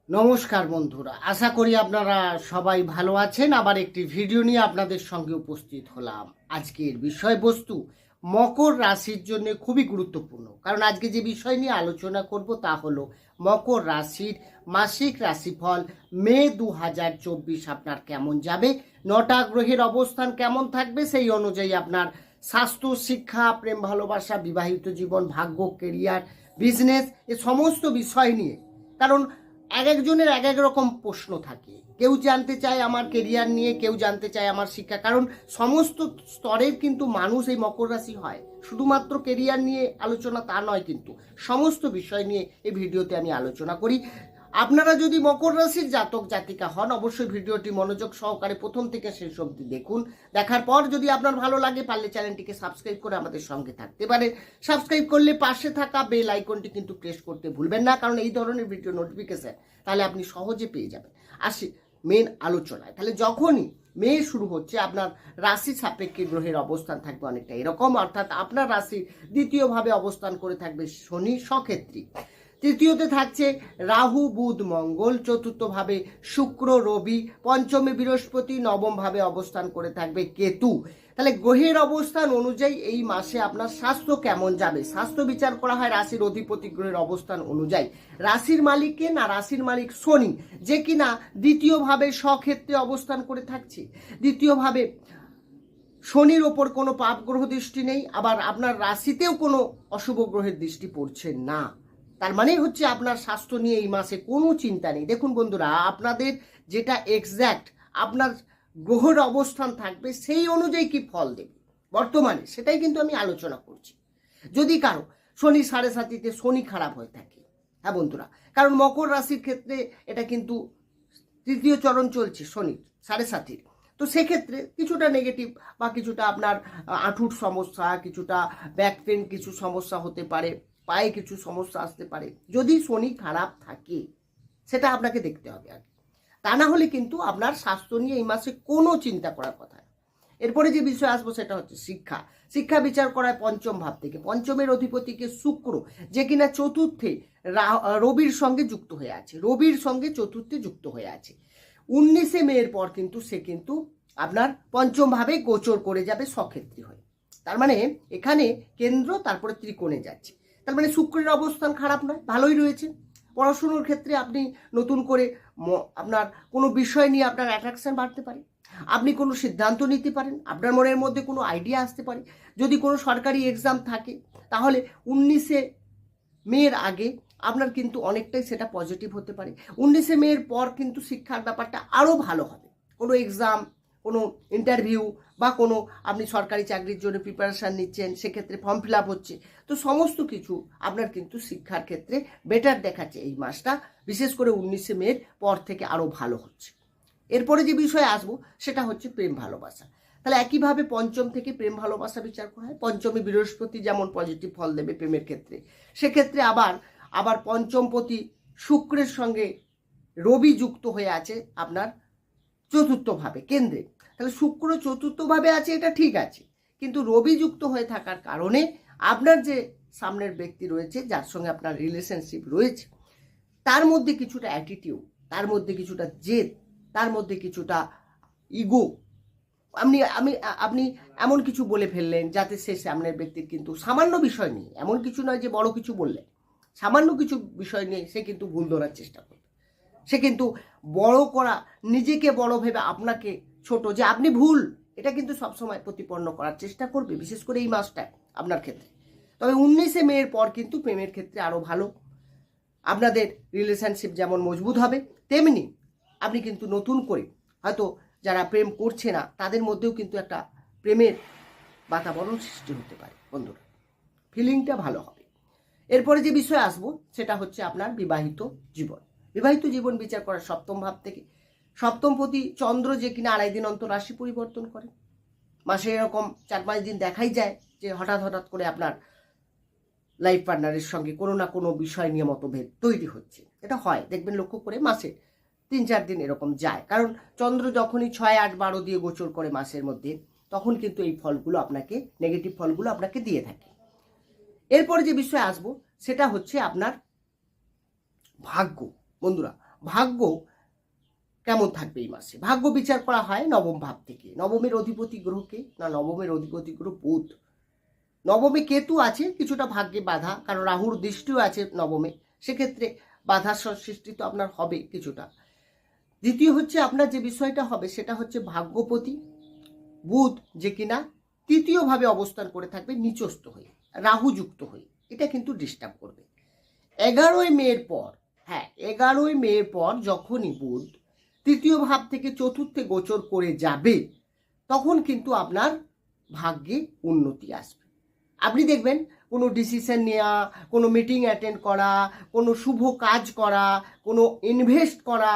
নমস্কার বন্ধুরা, আশা করি আপনারা সবাই ভালো আছেন। আবার একটি ভিডিও নিয়ে আপনাদের সঙ্গে উপস্থিত হলাম। আজকের বিষয়বস্তু মকর রাশির জন্য খুবই গুরুত্বপূর্ণ, কারণ আজকে যে বিষয় নিয়ে আলোচনা করব তা হলো মকর রাশির মাসিক রাশিফল মে 2024 আপনার কেমন যাবে, 9টা গ্রহের অবস্থান কেমন থাকবে, সেই অনুযায়ী আপনার স্বাস্থ্য, শিক্ষা, প্রেম, ভালোবাসা, বিবাহিত জীবন, ভাগ্য, কেরিয়ার, বিজনেস, এ সমস্ত বিষয় নিয়ে। কারণ এক একজনের এক এক রকম প্রশ্ন থাকে। কেউ জানতে চায় আমার কেরিয়ার নিয়ে, কেউ জানতে চায় আমার শিক্ষা। কারণ সমস্ত স্তরের কিন্তু মানুষ এই মকর রাশি হয়। শুধুমাত্র কেরিয়ার নিয়ে আলোচনা তা নয়, কিন্তু সমস্ত বিষয় নিয়ে এই ভিডিওতে আমি আলোচনা করি। আপনারা যদি মকর রাশির জাতক জাতিকা হন, অবশ্যই ভিডিওটি মনোযোগ সহকারে প্রথম থেকে শেষ অবধি দেখুন। দেখার পর যদি আপনার ভালো লাগে, পারলে চ্যানেলটিকে সাবস্ক্রাইব করে আমাদের সঙ্গে থাকতে পারেন। সাবস্ক্রাইব করলে পাশে থাকা বেল আইকনটি কিন্তু প্রেস করতে ভুলবেন না, কারণ এই ধরনের ভিডিও নোটিফিকেশন তাহলে আপনি সহজে পেয়ে যাবেন। আসি মেন আলোচনায়। তাহলে যখনই মে শুরু হচ্ছে, আপনার রাশি সাপেক্ষে গ্রহের অবস্থান থাকবে অনেকটা এরকম, অর্থাৎ আপনার রাশির দ্বিতীয়ভাবে অবস্থান করে থাকবে শনি সক্ষেত্রী, তৃতীয়তে থাকছে রাহু, বুধ, মঙ্গল, চতুর্থভাবে শুক্র, রবি, পঞ্চমে বৃহস্পতি, নবমভাবে অবস্থান করে থাকবে কেতু। তাহলে গ্রহের অবস্থান অনুযায়ী এই মাসে আপনার স্বাস্থ্য কেমন যাবে, স্বাস্থ্য বিচার করা হয় রাশির অধিপতি গ্রহের অবস্থান অনুযায়ী। রাশির মালিককে না, রাশির মালিক শনি, যে কিনা দ্বিতীয়ভাবে স্বক্ষেত্রে অবস্থান করে থাকছে। দ্বিতীয়ভাবে শনির ওপর কোনো পাপ গ্রহ দৃষ্টি নেই, আবার আপনার রাশিতেও কোনো অশুভ গ্রহের দৃষ্টি পড়ছে না। তার মানে হচ্ছে আপনার স্বাস্থ্য নিয়ে এই মাসে কোনো চিন্তা নেই। দেখুন বন্ধুরা, আপনাদের যেটা এক্স্যাক্ট আপনার গ্রহের অবস্থান থাকবে, সেই অনুযায়ী কি ফল দেবে বর্তমানে, সেটাই কিন্তু আমি আলোচনা করছি। যদি কারো শনি 7.5-তে শনি খারাপ হয়ে থাকে, হ্যাঁ বন্ধুরা, কারণ মকর রাশির ক্ষেত্রে এটা কিন্তু তৃতীয় চরণ চলছে শনি 7.5-এর, তো সেক্ষেত্রে কিছুটা নেগেটিভ বা কিছুটা আপনার আঁঠুর সমস্যা, কিছুটা ব্যাক পেন, কিছু সমস্যা হতে পারে, পায়ে কিছু সমস্যা আসতে পারে যদি শনি খারাপ থাকে। সেটা আপনাকে দেখতে হবে আগে। তা না হলে কিন্তু আপনার স্বাস্থ্য নিয়ে এই মাসে কোনো চিন্তা করার কথা না। এরপরে যে বিষয় আসবো সেটা হচ্ছে শিক্ষা। শিক্ষা বিচার করায় পঞ্চম ভাব থেকে, পঞ্চমের অধিপতিকে শুক্র, যে কিনা চতুর্থে রবির সঙ্গে যুক্ত হয়ে আছে, রবির সঙ্গে চতুর্থে যুক্ত হয়ে আছে। 19শে মের পর কিন্তু সে কিন্তু আপনার পঞ্চম ভাবে গোচর করে যাবে স্বক্ষেত্রী হয়ে। তার মানে এখানে কেন্দ্র, তারপরে ত্রিকোণে যাচ্ছে। তার মানে শুক্রের অবস্থান খারাপ নয়, ভালোই রয়েছে। পড়াশুনোর ক্ষেত্রে আপনি নতুন করে আপনার কোনো বিষয় নিয়ে আপনার অ্যাট্রাকশন বাড়তে পারে, আপনি কোনো সিদ্ধান্ত নিতে পারেন, আপনার মনের মধ্যে কোনো আইডিয়া আসতে পারে। যদি কোনো সরকারি এক্সাম থাকে, তাহলে 19শে মের আগে আপনার কিন্তু অনেকটাই সেটা পজিটিভ হতে পারে। 19শে মের পর কিন্তু শিক্ষার ব্যাপারটা আরও ভালো হবে। কোনো এক্সাম, কোনো ইন্টারভিউ বা কোনো আপনি সরকারি চাকরির জন্য প্রিপারেশান নিচ্ছেন, সেক্ষেত্রে ফর্ম ফিল আপ হচ্ছে, তো সমস্ত কিছু আপনার কিন্তু শিক্ষার ক্ষেত্রে বেটার দেখাচ্ছে এই মাসটা। বিশেষ করে 19শে মের পর থেকে আরও ভালো হচ্ছে। এরপরে যে বিষয়ে আসবো সেটা হচ্ছে প্রেম ভালোবাসা। তাহলে একইভাবে পঞ্চম থেকে প্রেম ভালোবাসা বিচার করা হয়। পঞ্চমী বৃহস্পতি যেমন পজিটিভ ফল দেবে প্রেমের ক্ষেত্রে, সেক্ষেত্রে আবার পঞ্চমপতি শুক্রের সঙ্গে রবি যুক্ত হয়ে আছে আপনার চতুর্থভাবে কেন্দ্রে। তাহলে শুক্র চতুর্থভাবে আছে, এটা ঠিক আছে, কিন্তু রবি যুক্ত হয়ে থাকার কারণে আপনার যে সামনের ব্যক্তি রয়েছে, যার সঙ্গে আপনার রিলেশনশিপ রয়েছে, তার মধ্যে কিছুটা অ্যাটিটিউড, তার মধ্যে কিছুটা জেদ, তার মধ্যে কিছুটা ইগো, আপনি এমন কিছু বলে ফেললেন যাতে সে সামনের ব্যক্তির কিন্তু সামান্য বিষয় নিয়ে, এমন কিছু নয় যে বড় কিছু বললেন, সামান্য কিছু বিষয় নিয়ে সে কিন্তু ভুল ধরার চেষ্টা করবে। সে কিন্তু বড় করা, নিজেকে বড় ভেবে আপনাকে ছোট, যে আপনি ভুল, এটা কিন্তু সবসময় প্রতিপন্ন করার চেষ্টা করবে, বিশেষ করে এই মাসটায় আপনার ক্ষেত্রে। তবে 19শে মের পর কিন্তু প্রেমের ক্ষেত্রে আরও ভালো। আপনাদের রিলেশনশিপ যেমন মজবুত হবে, তেমনি আপনি কিন্তু নতুন করে হয়তো যারা প্রেম করছে না তাদের মধ্যেও কিন্তু একটা প্রেমের বাতাবরণ সৃষ্টি হতে পারে বন্ধুরা, ফিলিংটা ভালো হবে। এরপরে যে বিষয় আসবো সেটা হচ্ছে আপনার বিবাহিত জীবন। বিবাহিত জীবন বিচার করার সপ্তম ভাব থেকে, সপ্তমপতি চন্দ্র, যে কিনা 2.5 দিন অন্তর রাশি পরিবর্তন করে। মাসে এরকম 4-5 দিন দেখাই যায় যে হঠাৎ করে আপনার লাইফ পার্টনারের সঙ্গে কোনো না কোনো বিষয় নিয়ে মতভেদ তৈরি হচ্ছে। এটা হয়, দেখবেন লক্ষ্য করে মাসে 3-4 দিন এরকম যায়, কারণ চন্দ্র যখনই 6, 8, 12 দিয়ে গোচর করে মাসের মধ্যে, তখন কিন্তু এই ফলগুলো আপনাকে, নেগেটিভ ফলগুলো আপনাকে দিয়ে থাকে। এরপরে যে বিষয়ে আসবো সেটা হচ্ছে আপনার ভাগ্য। বন্ধুরা, ভাগ্য কেমন থাকবে এই মাসে। ভাগ্য বিচার করা হয় নবম ভাব থেকে। নবমের অধিপতি গ্রহকে না, নবমের অধিপতি গ্রহ বুধ। নবমে কেতু আছে, কিছুটা ভাগ্যে বাধা, কারণ রাহুর দৃষ্টিও আছে নবমে, সেক্ষেত্রে বাধার সৃষ্টি তো আপনার হবে কিছুটা। দ্বিতীয় হচ্ছে আপনার যে বিষয়টা হবে সেটা হচ্ছে ভাগ্যপতি বুধ যে কিনা তৃতীয়ভাবে অবস্থান করে থাকবে নিচস্থ হয়ে, রাহুযুক্ত হয়ে, এটা কিন্তু ডিস্টার্ব করবে 11ই মের পর। হ্যাঁ, 11ই মের পর যখনই বুধ তৃতীয় ভাব থেকে চতুর্থে গোচর করে যাবে তখন কিন্তু আপনার ভাগ্যে উন্নতি আসবে। আপনি দেখবেন কোনো ডিসিশন নেওয়া, কোনো মিটিং অ্যাটেন্ড করা, কোনো শুভ কাজ করা, কোনো ইনভেস্ট করা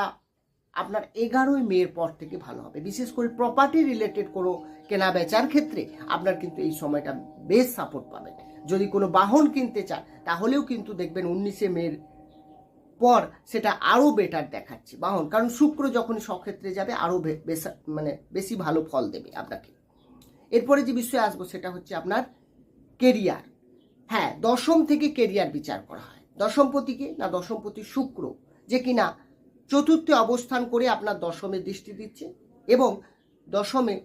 আপনার 11ই মের পর থেকে ভালো হবে। বিশেষ করে প্রপার্টি রিলেটেড কোনো কেনা বেচার ক্ষেত্রে আপনার কিন্তু এই সময়টা বেশ সাপোর্ট পাবেন। যদি কোনো বাহন কিনতে চান তাহলেও কিন্তু দেখবেন 19শে মের পর সেটা আরও বেটার দেখাচ্ছে বাহন, কারণ শুক্র যখন সক্ষেত্রে যাবে আরও বেশি ভালো ফল দেবে আপনাকে। এরপরে যে বিষয়ে আসবো সেটা হচ্ছে আপনার কেরিয়ার। হ্যাঁ, দশম থেকে কেরিয়ার বিচার করা হয়। দশমপতিকে না, দশমপতি শুক্র যে কিনা চতুর্থে অবস্থান করে আপনার দশমে দৃষ্টি দিচ্ছে এবং দশমে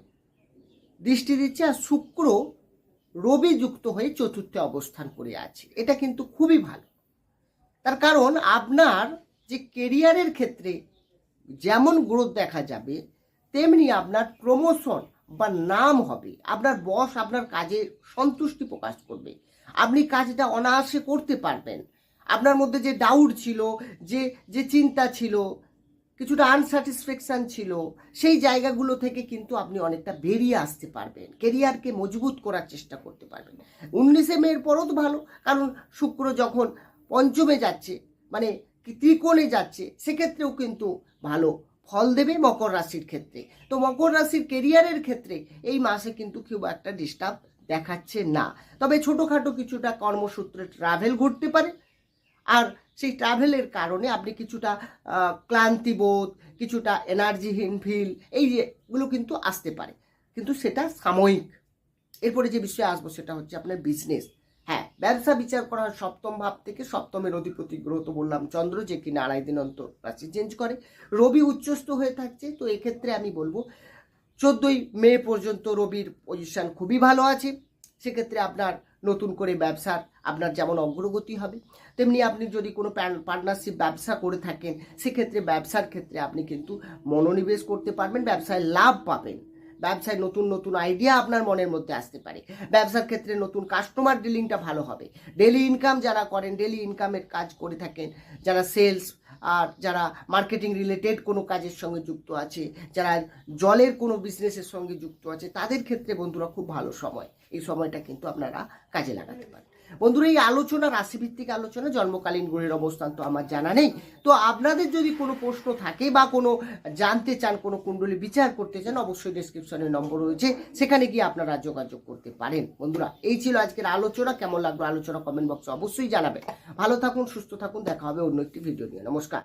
দৃষ্টি দিচ্ছে, আর শুক্র রবি যুক্ত হয়ে চতুর্থে অবস্থান করে আছে। এটা কিন্তু খুবই ভালো, তার কারণ আপনার যে কেরিয়ারের ক্ষেত্রে যেমন গ্রোথ দেখা যাবে তেমনি আপনার প্রমোশন বা নাম হবে। আপনার বস আপনার কাজে সন্তুষ্টি প্রকাশ করবে, আপনি কাজটা অনায়াসে করতে পারবেন। আপনার মধ্যে যে ডাউট ছিল, যে চিন্তা ছিল, কিছুটা আনস্যাটিসফ্যাকশন ছিল, সেই জায়গাগুলো থেকে কিন্তু আপনি অনেকটা বেরিয়ে আসতে পারবেন, কেরিয়ারকে মজবুত করার চেষ্টা করতে পারবেন। 19শে মের পরও তো ভালো, কারণ শুক্র যখন পঞ্চমে যাচ্ছে মানে ত্রিকোণে যাচ্ছে, সেক্ষেত্রেও কিন্তু ভালো ফল দেবে মকর রাশির ক্ষেত্রে। তো মকর রাশির কেরিয়ারের ক্ষেত্রে এই মাসে কিন্তু খুব একটা ডিস্টার্ব দেখাচ্ছে না, তবে ছোটোখাটো কিছুটা কর্মসূত্রে ট্রাভেল ঘটতে পারে, আর সেই ট্রাভেলের কারণে আপনি কিছুটা ক্লান্তিবোধ, কিছুটা এনার্জিহীন ফিল, এই যেগুলো কিন্তু আসতে পারে, কিন্তু সেটা সাময়িক। এরপরে যে বিষয়ে আসবো সেটা হচ্ছে আপনার বিজনেস। হ্যাঁ, ব্যবসা বিচার করা হয় সপ্তম ভাব থেকে। সপ্তমের অধিপতি গ্রহ তো বললাম চন্দ্র, যে কিনা 2.5 দিন অন্তর রাশি চেঞ্জ করে। রবি উচ্চস্থ হয়ে থাকছে, তো এক্ষেত্রে আমি বলবো 14ই মে পর্যন্ত রবির পজিশন খুবই ভালো আছে। সেক্ষেত্রে আপনার নতুন করে ব্যবসার আপনার যেমন অগ্রগতি হবে, তেমনি আপনি যদি কোনো পার্টনারশিপ ব্যবসা করে থাকেন সেক্ষেত্রে ব্যবসার ক্ষেত্রে আপনি কিন্তু মনোনিবেশ করতে পারবেন, ব্যবসায় লাভ পাবেন, ব্যবসায় নতুন নতুন আইডিয়া আপনার মনের মধ্যে আসতে পারে, ব্যবসার ক্ষেত্রে নতুন কাস্টমার ডিলিংটা ভালো হবে। ডেলি ইনকাম যারা করেন, ডেলি ইনকামের কাজ করে থাকেন, যারা সেলস আর যারা মার্কেটিং রিলেটেড কোনো কাজের সঙ্গে যুক্ত আছে, যারা জলের কোনো বিজনেসের সঙ্গে যুক্ত আছে, তাদের ক্ষেত্রে বন্ধুরা খুব ভালো সময়। এই সময়টা কিন্তু আপনারা কাজে লাগাতে পারেন। বন্ধুরা, এই আলোচনা রাশিভিত্তিক আলোচনা, জন্মকালীন গ্রহের অবস্থান তো আমার জানা নেই। তো আপনাদের যদি কোনো প্রশ্ন থাকে বা কোনো জানতে চান, কোনো কুণ্ডলী বিচার করতে চান, অবশ্যই ডেসক্রিপশনে নম্বর রয়েছে, সেখানে গিয়ে আপনারা যোগাযোগ করতে পারেন। বন্ধুরা, এই ছিল আজকের আলোচনা। কেমন লাগলো আলোচনা কমেন্ট বক্সে অবশ্যই জানাবেন। ভালো থাকুন, সুস্থ থাকুন, দেখা হবে অন্য একটি ভিডিও নিয়ে। নমস্কার।